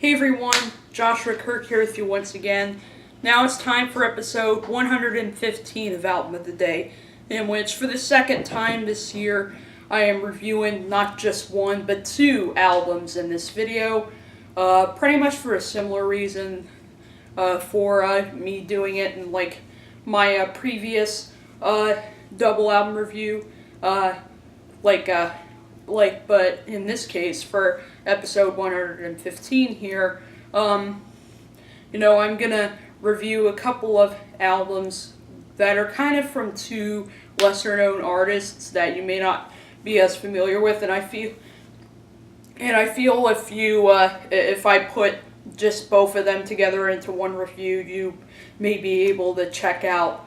Hey everyone, Joshua Kirk here with you once again. Now it's time for episode 115 of Album of the Day, in which for the second time this year I am reviewing not just one but two albums in this video. Pretty much for a similar reason for me doing it in like my previous double album review. But in this case, for episode 115 here, I'm gonna review a couple of albums that are kind of from two lesser-known artists that you may not be as familiar with, and I feel if I put just both of them together into one review, you may be able to check out.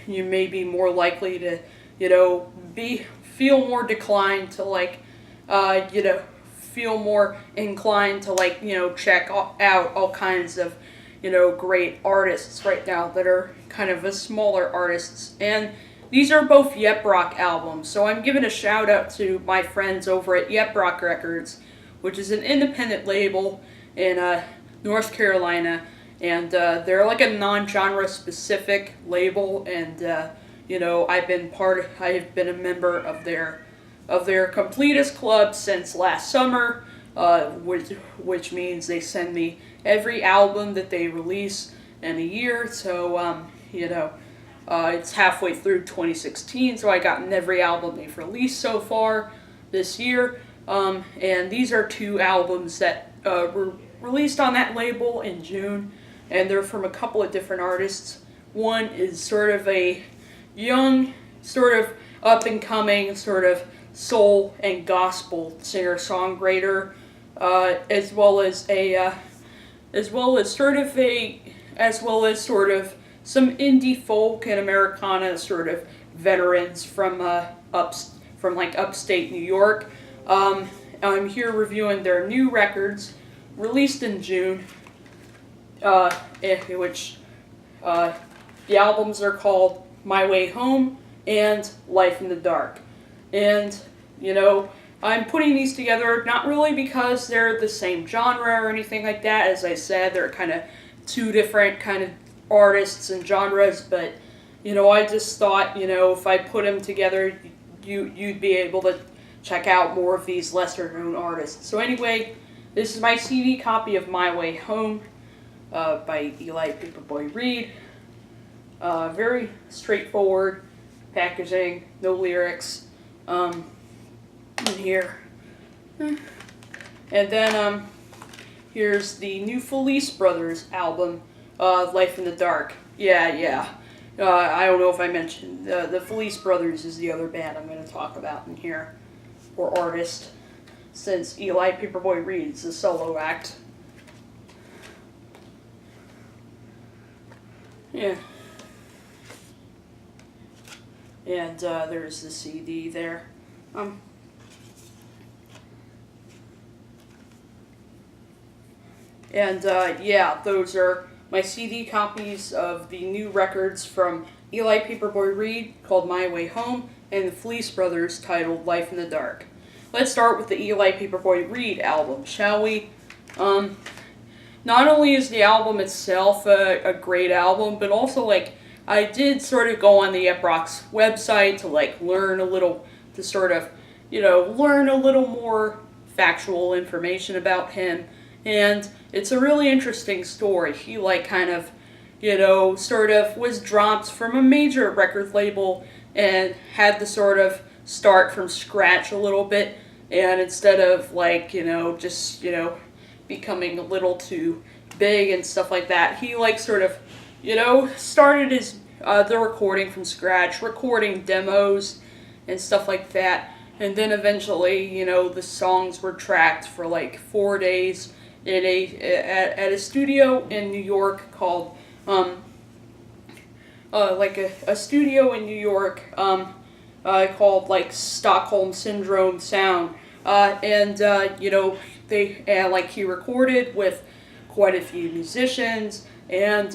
You may be more likely to, feel more declined to feel more inclined to check out all kinds of great artists right now that are kind of a smaller artists. And these are both Yep Rock albums, so I'm giving a shout out to my friends over at Yep Rock Records, which is an independent label in North Carolina, and they're like a non-genre specific label, and I've been a member of their completest club since last summer, which means they send me every album that they release in a year. So it's halfway through 2016, so I gotten every album they've released so far this year. And these are two albums that were released on that label in June, and they're from a couple of different artists. One is sort of a young, sort of up-and-coming, sort of soul and gospel singer-songwriter, as well as some indie folk and Americana sort of veterans from upstate New York. I'm here reviewing their new records, released in June, which the albums are called My Way Home and Life in the Dark. And, I'm putting these together not really because they're the same genre or anything like that. As I said, they're kind of two different kind of artists and genres, but, I just thought, if I put them together, you'd be able to check out more of these lesser-known artists. So anyway, this is my CD copy of My Way Home by Eli Paperboy Reed. Very straightforward packaging, no lyrics in here. And then here's the new Felice Brothers album, Life in the Dark. Yeah. I don't know if I mentioned the Felice Brothers is the other band I'm going to talk about in here, or artist, since Eli Paperboy Reed is a solo act. Yeah. And there's the CD there. Those are my CD copies of the new records from Eli Paperboy Reed called My Way Home and the Felice Brothers titled Life in the Dark. Let's start with the Eli Paperboy Reed album, shall we? Not only is the album itself a great album, but also I did sort of go on the Yep Rock's website to learn a little more factual information about him, and it's a really interesting story. He was dropped from a major record label and had to sort of start from scratch a little bit, and instead of becoming a little too big and stuff like that, he started his the recording from scratch, recording demos and stuff like that, and then eventually, the songs were tracked for 4 days at a studio in New York called a studio in New York called Stockholm Syndrome Sound, he recorded with quite a few musicians, and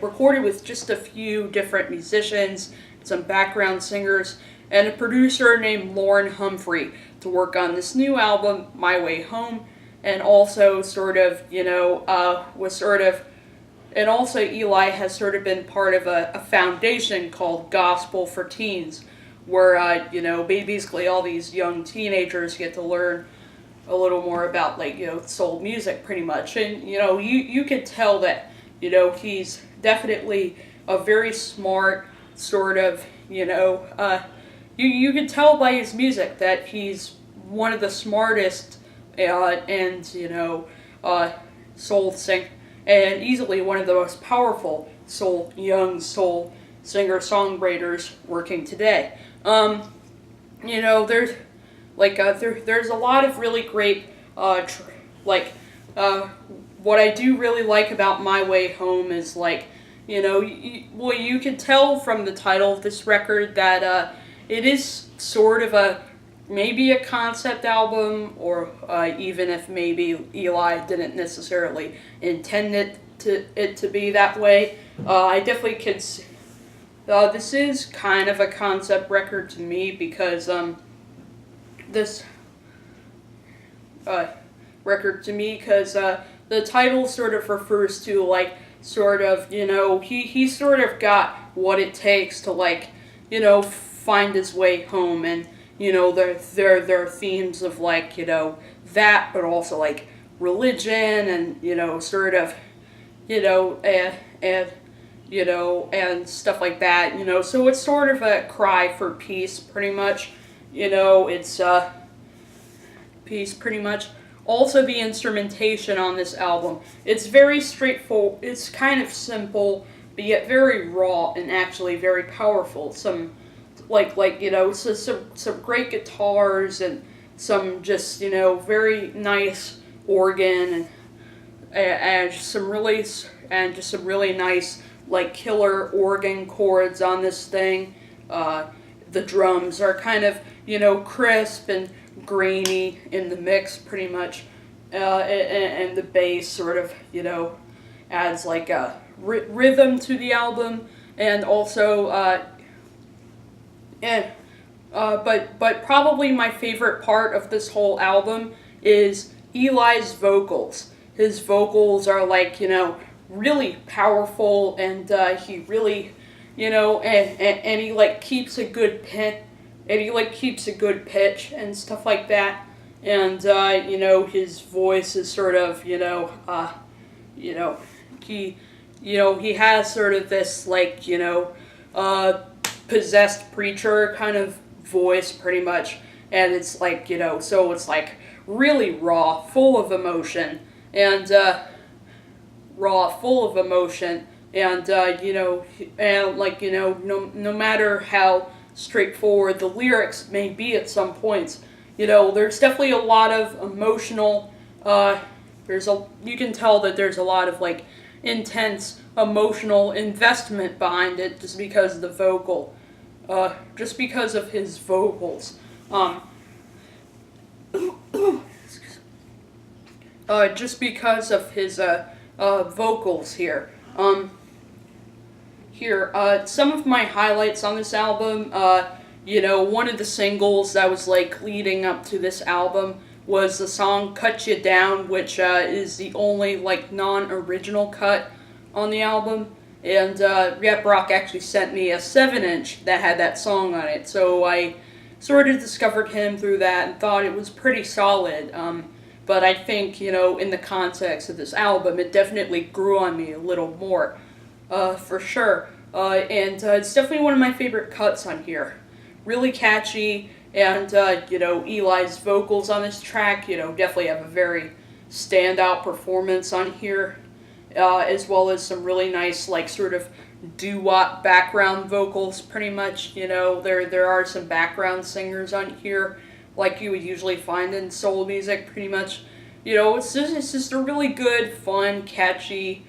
recorded with just a few different musicians, some background singers, and a producer named Lauren Humphrey to work on this new album, My Way Home, and also and also Eli has sort of been part of a foundation called Gospel for Teens, where, basically all these young teenagers get to learn a little more about, soul music pretty much. And, you could tell that, he's definitely a very smart sort of, you can tell by his music that he's one of the smartest soul sing, and easily one of the most powerful young soul singer-songwriters working today. There's there's a lot of really great what I do really like about My Way Home is you can tell from the title of this record that it is sort of maybe a concept album, or even if maybe Eli didn't necessarily intend it to be that way. I definitely could. This is kind of a concept record to me because this record to me because the title sort of refers to he sort of got what it takes to find his way home, and there are themes of that, but also religion and and stuff like that, so it's sort of a cry for peace pretty much. It's peace pretty much. Also, the instrumentation on this album, it's very straightforward, it's kind of simple, but yet very raw and actually very powerful. Some some great guitars and some just very nice organ and just some really nice killer organ chords on this thing. The drums are kind of crisp and grainy in the mix pretty much, and the bass sort of adds a rhythm to the album, and also but probably my favorite part of this whole album is Eli's vocals. His vocals are really powerful, and he really and he keeps a good pitch, and stuff like that, and his voice is sort of he has sort of this possessed preacher kind of voice pretty much, and it's so it's really raw, full of emotion, and no matter how straightforward the lyrics may be at some points, there's definitely a lot of emotional, you can tell that there's a lot of intense emotional investment behind it just because of the just because of his vocals. Just because of his vocals here. Some of my highlights on this album, one of the singles that was leading up to this album was the song Cut You Down, which is the only non-original cut on the album. And Rap Rock actually sent me a 7-inch that had that song on it, so I sort of discovered him through that and thought it was pretty solid. But I think, in the context of this album, it definitely grew on me a little more, for sure. And it's definitely one of my favorite cuts on here. Really catchy, and, Eli's vocals on this track, definitely have a very standout performance on here, as well as some really nice, sort of doo-wop background vocals, pretty much. There are some background singers on here, like you would usually find in soul music, pretty much. It's just a really good, fun, catchy,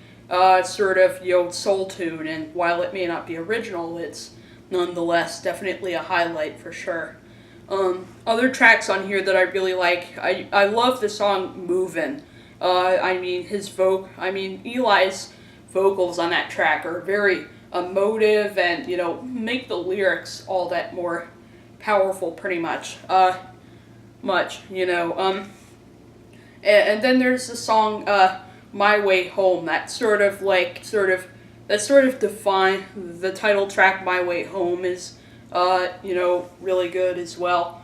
sort of, soul tune, and while it may not be original, it's nonetheless definitely a highlight for sure. Other tracks on here that I really like, I love the song Movin. Eli's vocals on that track are very emotive and, make the lyrics all that more powerful, pretty much. much, and then there's the song My Way Home, that define the title track. My Way Home is really good as well.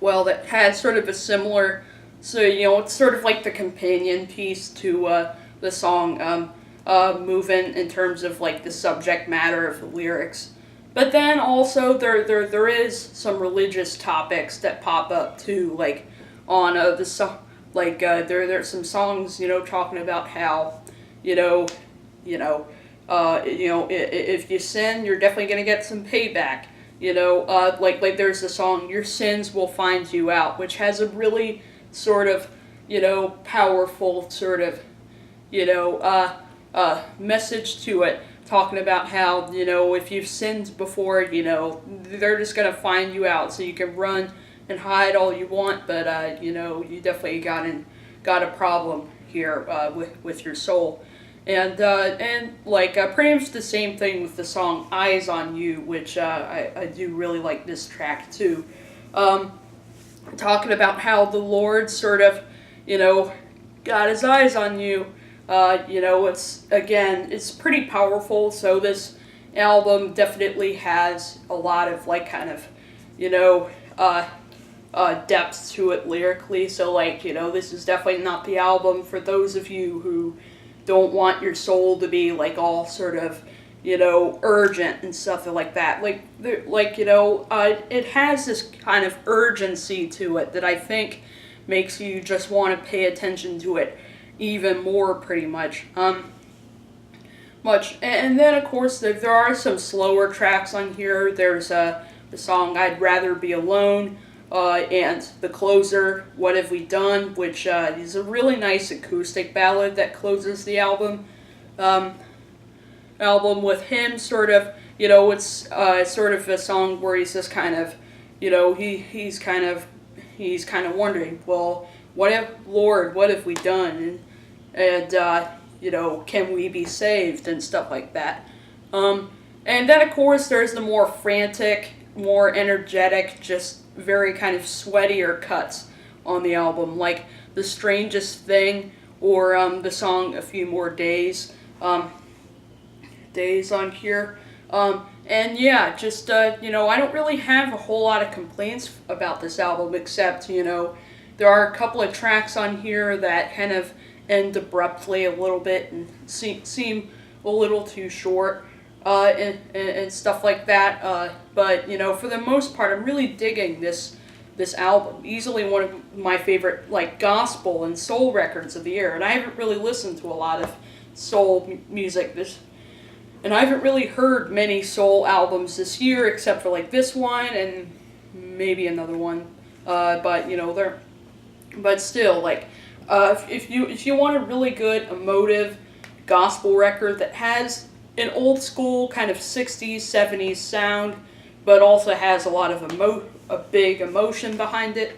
Well, that has sort of a similar, so it's sort of like the companion piece to the song Movin, in terms of like the subject matter of the lyrics. But then also there is some religious topics that pop up too, like on the song, like there's some songs talking about how if you sin, you're definitely gonna get some payback. Like there's the song "Your Sins Will Find You Out," which has a really sort of powerful sort of message to it, talking about how if you've sinned before, they're just gonna find you out, so you can run and hide all you want, but you definitely got a problem here with your soul. And pretty much the same thing with the song "Eyes on You," which I do really like this track too. Talking about how the Lord sort of got his eyes on you. It's pretty powerful. So this album definitely has a lot of depth to it lyrically. So this is definitely not the album for those of you who don't want your soul to be all sort of urgent and stuff like that. It has this kind of urgency to it that I think makes you just want to pay attention to it even more, pretty much. And then of course there are some slower tracks on here. There's the song "I'd Rather Be Alone," and the closer, "What Have We Done," which is a really nice acoustic ballad that closes the album. With him sort of, it's sort of a song where he's just kind of, he's kind of wondering, well, what have we done, and can we be saved and stuff like that. And then of course there's the more frantic, more energetic, just very kind of sweatier cuts on the album, like "The Strangest Thing," or the song "A Few More Days." Days on here. And yeah, just, I don't really have a whole lot of complaints about this album, except, there are a couple of tracks on here that kind of end abruptly a little bit and seem a little too short, and stuff like that. But, for the most part, I'm really digging this album. Easily one of my favorite, gospel and soul records of the year. And I haven't really listened to a lot of soul music and I haven't really heard many soul albums this year, except for this one and maybe another one. But still, if you want a really good emotive gospel record that has an old school kind of 60s, 70s sound, but also has a lot of a big emotion behind it,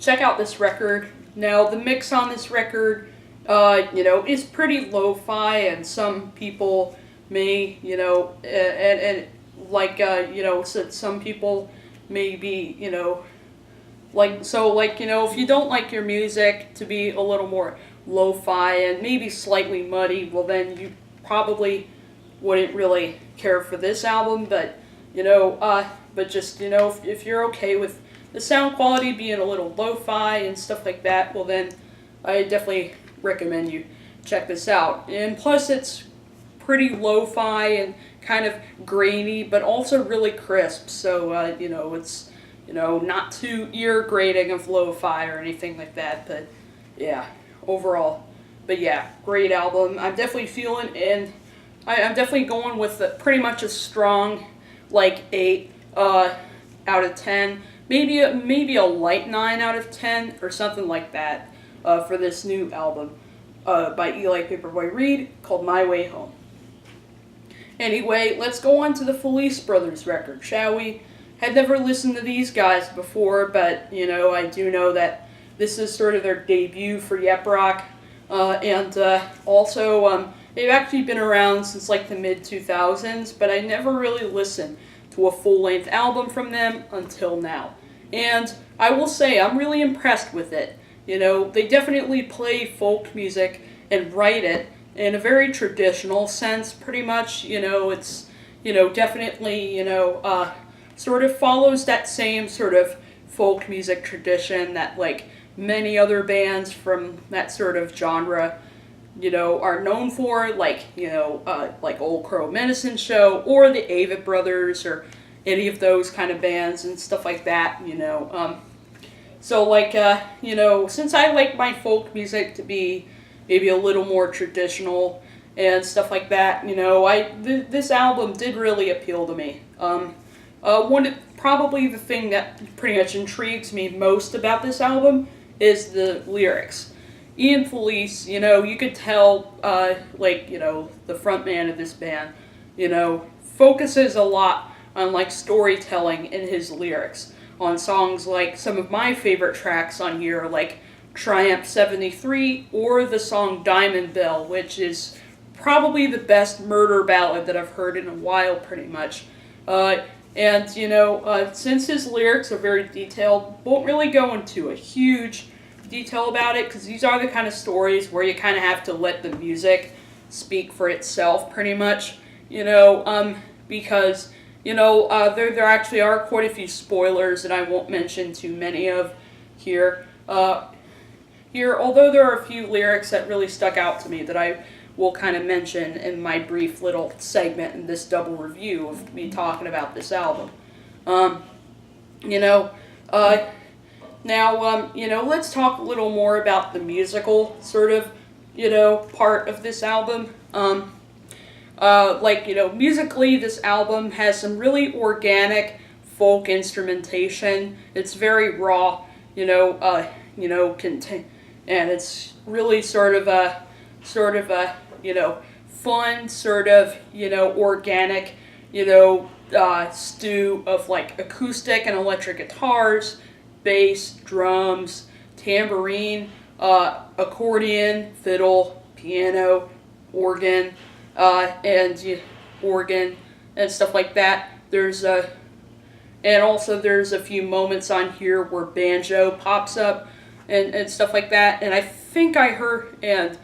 check out this record. Now, the mix on this record, is pretty lo-fi, and some people may, some people may be, if you don't like your music to be a little more lo-fi and maybe slightly muddy, well then you probably wouldn't really care for this album, but, if you're okay with the sound quality being a little lo-fi and stuff like that, well then I definitely recommend you check this out. And plus it's pretty lo-fi and kind of grainy, but also really crisp, so it's not too ear grating of lo-fi or anything like that. But yeah, overall, great album. I'm definitely feeling, and I'm definitely going with pretty much a strong 8 out of 10, maybe a light 9 out of 10 or something like that, for this new album by Eli Paperboy Reed called "My Way Home." Anyway, let's go on to the Felice Brothers record, shall we? Had never listened to these guys before, but, I do know that this is sort of their debut for Yep Rock. Also, they've actually been around since the mid-2000s, but I never really listened to a full-length album from them until now. and I will say I'm really impressed with it. They definitely play folk music and write it in a very traditional sense, pretty much. It's, definitely, sort of follows that same sort of folk music tradition that, like, many other bands from that sort of genre, are known for, like, like Old Crow Medicine Show or the Avett Brothers or any of those kind of bands and stuff like that, So, like, since I like my folk music to be maybe a little more traditional and stuff like that, this album did really appeal to me. Probably the thing that pretty much intrigues me most about this album is the lyrics. Ian Felice, you could tell, the front man of this band, focuses a lot on, like, storytelling in his lyrics. On songs like some of my favorite tracks on here, like Triumph 73 or the song Diamond Bell, which is probably the best murder ballad that I've heard in a while, pretty much. Since his lyrics are very detailed, won't really go into a huge detail about it, because these are the kind of stories where you kind of have to let the music speak for itself, pretty much, because, there actually are quite a few spoilers that I won't mention too many of here. Although there are a few lyrics that really stuck out to me that I will kind of mention in my brief little segment in this double review of me talking about this album. Let's talk a little more about the musical sort of, part of this album. Musically, this album has some really organic folk instrumentation. It's very raw, and it's really sort of a fun, sort of, organic, stew of, like, acoustic and electric guitars, bass, drums, tambourine, accordion, fiddle, piano, organ, organ, and stuff like that. There's a few moments on here where banjo pops up and stuff like that. And I think I heard, and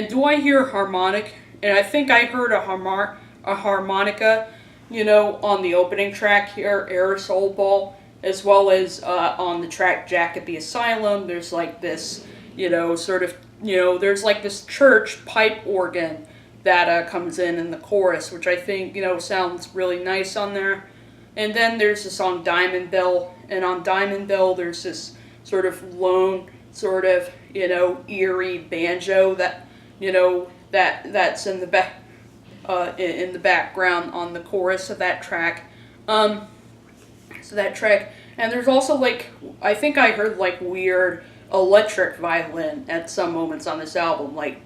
do I hear harmonic? And I think I heard a harmonica, on the opening track here, Aerosol Ball, as well as on the track Jack at the Asylum. There's like this, there's like this church pipe organ that comes in the chorus, which I think, sounds really nice on there. And then there's the song Diamond Bell, and on Diamond Bell there's this sort of lone, sort of, eerie banjo that, that's in the back, in the background on the chorus of that track. And there's also, like, I think I heard, like, weird electric violin at some moments on this album, like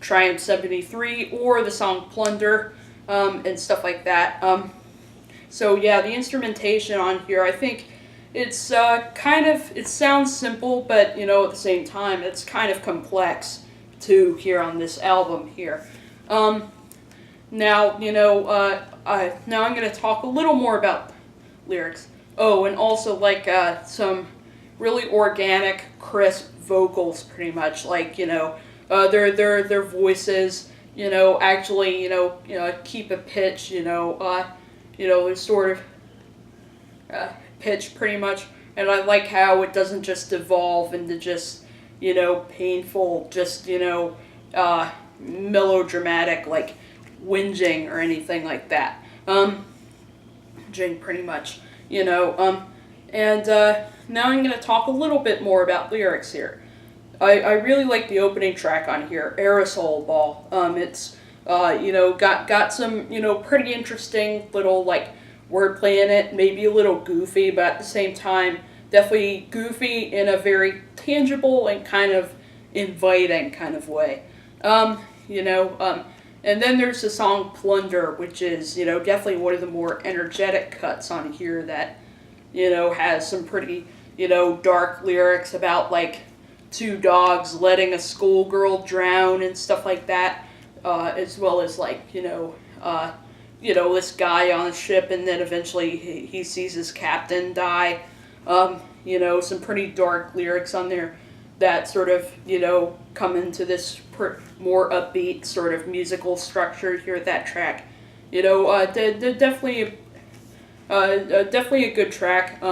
Triumph 73 or the song Plunder, and stuff like that. The instrumentation on here, I think it's it sounds simple, but, at the same time, it's kind of complex too here on this album here. Now I'm going to talk a little more about lyrics. Oh, and also, like, some really organic, crisp vocals, pretty much, like, their voices, actually, keep a pitch, sort of pitch, pretty much. And I like how it doesn't just devolve into just, painful, just, melodramatic, like, whinging or anything like that. Pretty much, now I'm going to talk a little bit more about lyrics here. I really like the opening track on here, Aerosol Ball. It's, got some, pretty interesting little, like, wordplay in it, maybe a little goofy, but at the same time, definitely goofy in a very tangible and kind of inviting kind of way. And then there's the song Plunder, which is, definitely one of the more energetic cuts on here that, has some pretty, dark lyrics about, like, two dogs letting a schoolgirl drown and stuff like that, as well as, like, this guy on a ship, and then eventually he sees his captain die. Some pretty dark lyrics on there that sort of, come into this more upbeat sort of musical structure here at that track. Definitely, definitely a good track.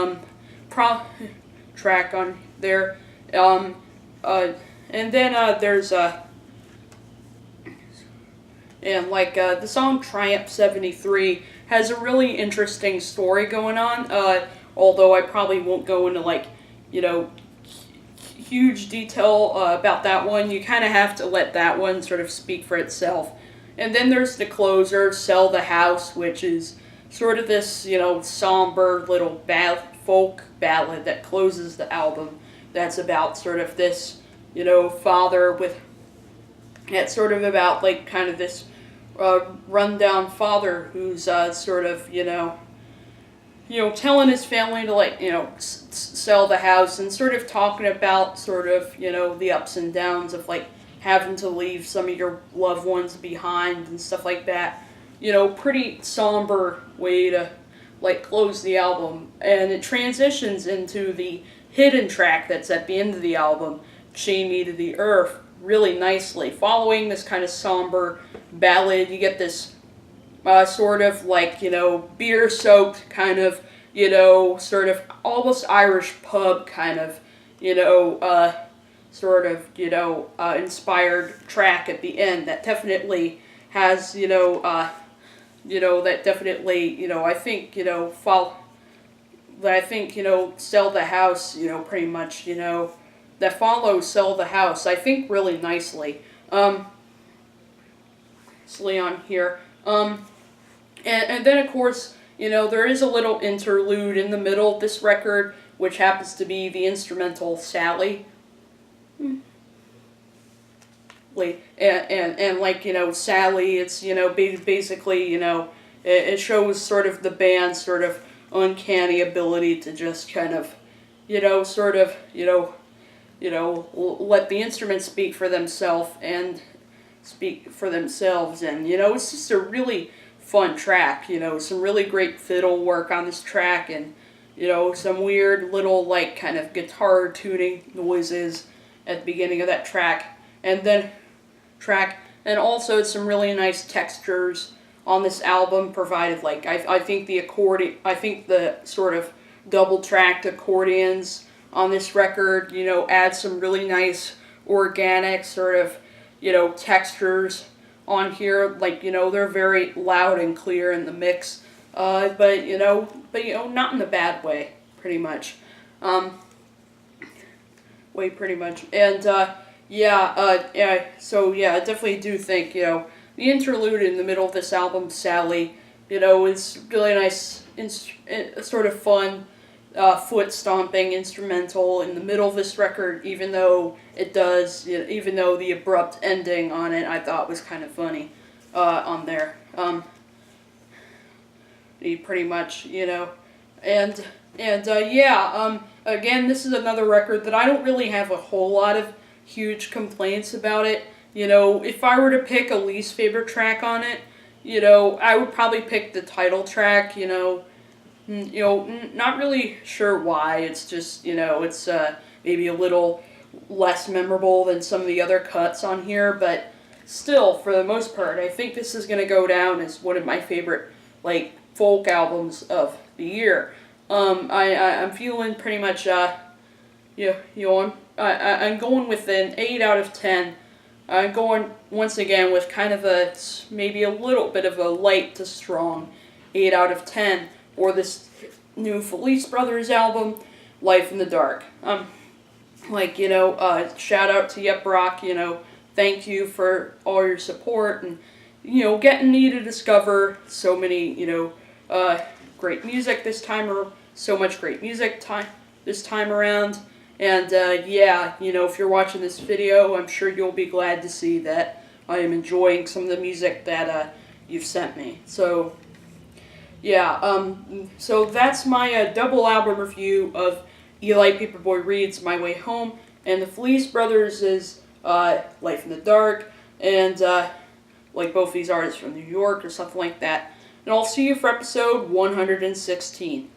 Track on there. Um, and then there's and the song Triumph 73 has a really interesting story going on. Although I probably won't go into huge detail about that one. You kind of have to let that one sort of speak for itself. And then there's the closer, Sell the House, which is sort of this, somber little folk ballad that closes the album. That's about sort of this, father with, it's sort of about kind of this rundown father who's sort of, telling his family to sell the house, and sort of talking about sort of, the ups and downs of having to leave some of your loved ones behind and stuff like that. Pretty somber way to close the album. And it transitions into the hidden track that's at the end of the album, Chain Me to the Earth, really nicely. Following this kind of somber ballad, you get this sort of beer-soaked kind of, sort of almost Irish pub kind of, sort of, inspired track at the end that definitely has, that definitely, I think, Sell the House, pretty much, that follows Sell the House, I think, really nicely. On here. And then, of course, there is a little interlude in the middle of this record, which happens to be the instrumental Sally. And Sally, it's, basically, it shows sort of the band's sort of uncanny ability to just kind of, sort of, let the instruments speak for themselves, and it's just a really fun track, some really great fiddle work on this track, and, some weird little, kind of guitar tuning noises at the beginning of that track, and also some really nice textures on this album provided, I think the sort of double-tracked accordions on this record, add some really nice organic sort of, textures on here, they're very loud and clear in the mix, but not in a bad way, pretty much. And, I definitely do think, the interlude in the middle of this album, Sally, is really nice, sort of fun, foot stomping instrumental in the middle of this record, even though the abrupt ending on it I thought was kind of funny on there. Pretty much, again, this is another record that I don't really have a whole lot of huge complaints about it. If I were to pick a least favorite track on it, I would probably pick the title track, not really sure why. It's just, it's maybe a little less memorable than some of the other cuts on here, but still, for the most part, I think this is going to go down as one of my favorite, folk albums of the year. I'm feeling pretty much, I'm going with an 8 out of 10. I'm going, once again, with kind of maybe a little bit of a light to strong 8 out of 10. Or this new Felice Brothers album, Life in the Dark. Shout out to Yep Rock, thank you for all your support, and, getting me to discover so many, great music this time, or so much great music this time around. And, if you're watching this video, I'm sure you'll be glad to see that I am enjoying some of the music that you've sent me. So, so that's my double album review of Eli Paperboy Reed's My Way Home, and the Felice Brothers' Life in the Dark, and both these artists from New York or something like that. And I'll see you for episode 116.